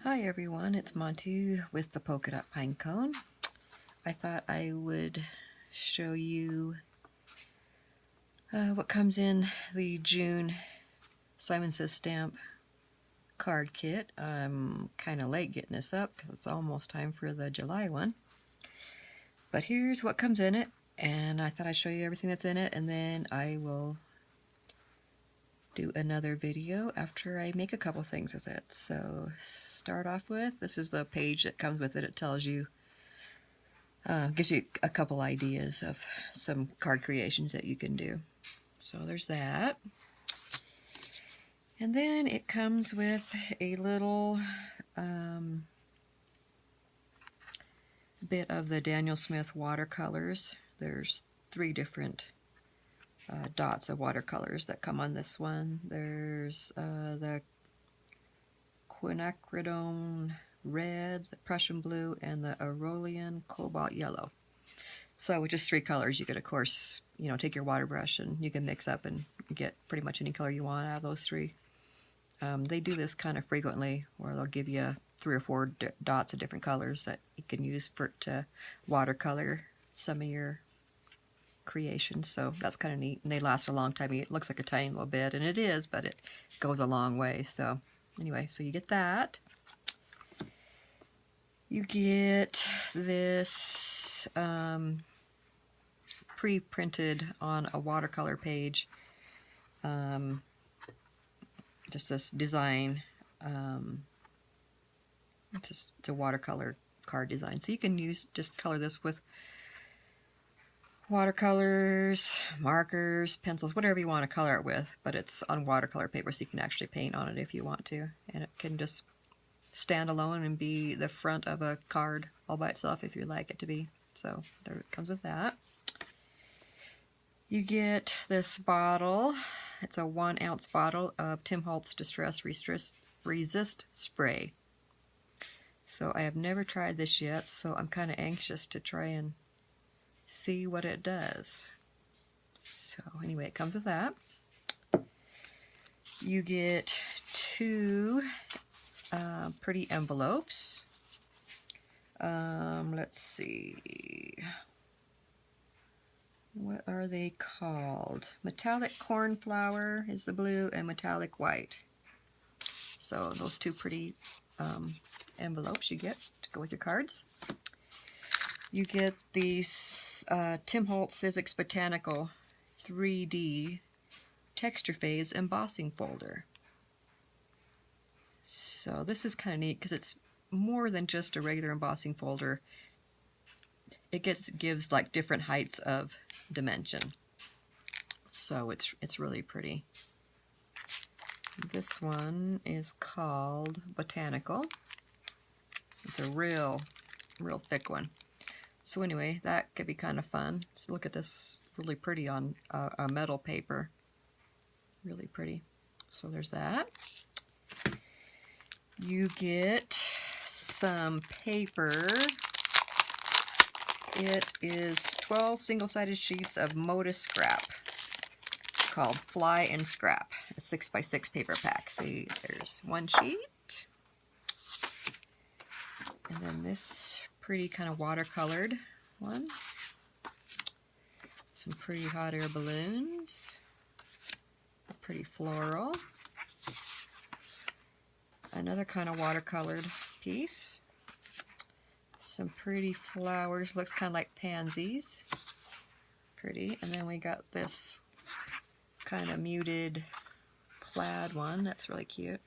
Hi everyone, it's Monty with the Polka Dot Pinecone. I thought I would show you what comes in the June Simon Says Stamp card kit. I'm kind of late getting this up because it's almost time for the July one. But here's what comes in it, and I thought I'd show you everything that's in it, and then I will do another video after I make a couple things with it. So start off with, this is the page that comes with it. It tells you, gives you a couple ideas of some card creations that you can do. So there's that. And then it comes with a little bit of the Daniel Smith watercolors. There's 3 different dots of watercolors that come on this one. There's the quinacridone red, the Prussian blue, and the Aurelian cobalt yellow. So with just 3 colors, you could, of course, take your water brush and you can mix up and get pretty much any color you want out of those 3. They do this kind of frequently, where they'll give you 3 or 4 dots of different colors that you can use to watercolor some of your creations. So that's kind of neat, and they last a long time. It looks like a tiny little bit, and it is, but it goes a long way. So anyway, so you get that. You get this pre-printed on a watercolor page, just this design. It's a watercolor card design, so you can just color this with watercolors, markers, pencils, whatever you want to color it with, but it's on watercolor paper, so you can actually paint on it if you want to, and it can just stand alone and be the front of a card all by itself if you like it to be. So there it comes with that. You get this bottle. It's a 1 ounce bottle of Tim Holtz Distress Resist Spray. So I have never tried this yet, so I'm kind of anxious to try and see what it does. So anyway, it comes with that. You get 2 pretty envelopes. Let's see. What are they called? Metallic Cornflower is the blue, and Metallic White. So those 2 pretty envelopes you get to go with your cards. You get these Tim Holtz Sizzix Botanical 3D Texture Phase Embossing Folder. So this is kind of neat because it's more than just a regular embossing folder. It gives like different heights of dimension. So it's really pretty. This one is called Botanical. It's a real thick one. So anyway, that could be kind of fun. So look at this, really pretty on a metal paper. Really pretty. So there's that. You get some paper. It is 12 single-sided sheets of Moda scrap called Fly and Scrap, a 6x6 paper pack. See, there's 1 sheet. And then this pretty kind of watercolored one. Some pretty hot air balloons. A pretty floral. Another kind of watercolored piece. Some pretty flowers, looks kind of like pansies. Pretty. And then we got this kind of muted plaid one. That's really cute.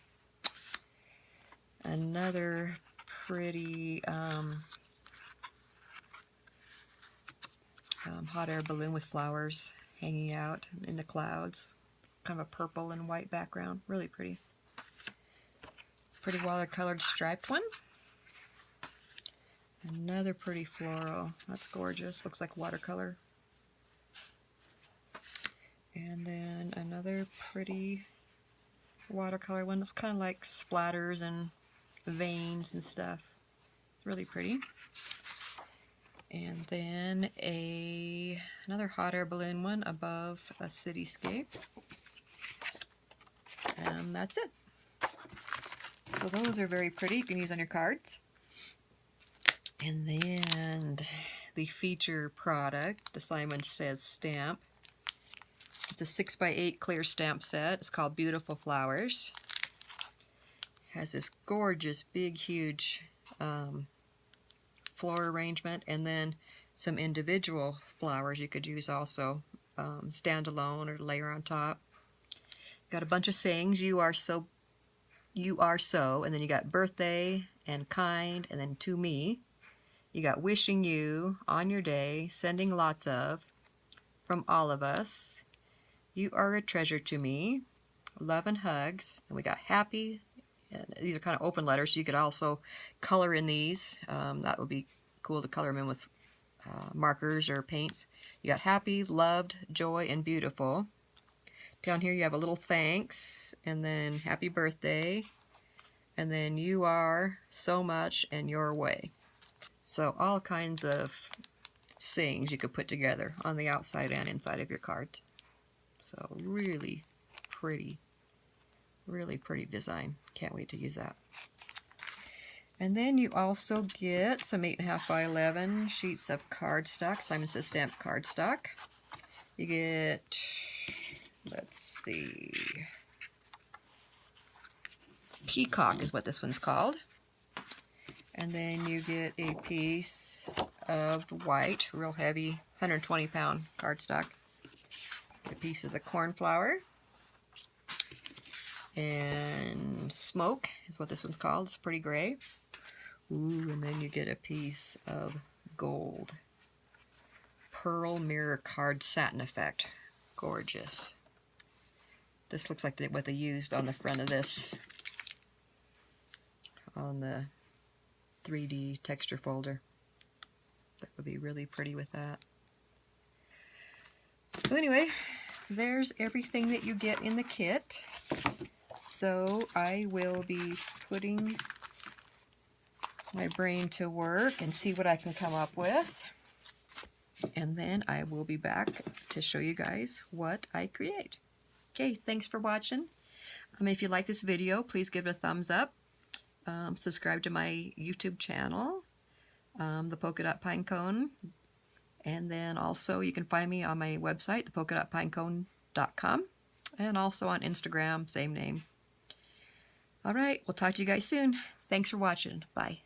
Another pretty hot air balloon with flowers hanging out in the clouds. Kind of a purple and white background. Really pretty. Pretty watercolored striped one. Another pretty floral. That's gorgeous. Looks like watercolor. And then another pretty watercolor one. That's kind of like splatters and veins and stuff. Really pretty. And then another hot air balloon one above a cityscape. And that's it. So those are very pretty. You can use on your cards. And then the feature product, the Simon Says stamp. It's a 6x8 clear stamp set. It's called Beautiful Flowers. It has this gorgeous, big, huge floral arrangement, and then some individual flowers you could use also, standalone or layer on top. Got a bunch of sayings. You are so, and then you got birthday and kind, and then to me. You got wishing you on your day, sending lots of, from all of us. You are a treasure to me, love and hugs. And we got happy. And these are kind of open letters, so you could also color in these. That would be cool to color them in with markers or paints. You got happy, loved, joy, and beautiful. Down here you have a little thanks, and then happy birthday, and then you are so much and your way. So all kinds of sayings you could put together on the outside and inside of your cards. So really pretty design. Can't wait to use that. And then you also get some 8.5 by 11 sheets of cardstock, Simon Says stamped cardstock. You get, let's see, Peacock is what this one's called. And then you get a piece of white, real heavy, 120-pound cardstock. A piece of the cornflower. And smoke is what this one's called. It's pretty gray. Ooh, and then you get a piece of gold. Pearl mirror card satin effect. Gorgeous. This looks like what they used on the front of this. On the 3D texture folder. That would be really pretty with that. So anyway, there's everything that you get in the kit. So I will be putting my brain to work and see what I can come up with. And then I will be back to show you guys what I create. Okay, thanks for watching. If you like this video, please give it a thumbs up. Subscribe to my YouTube channel, the Polka Dot Pinecone, and then also you can find me on my website, thepolkadotpinecone.com, and also on Instagram, same name. Alright, we'll talk to you guys soon. Thanks for watching. Bye.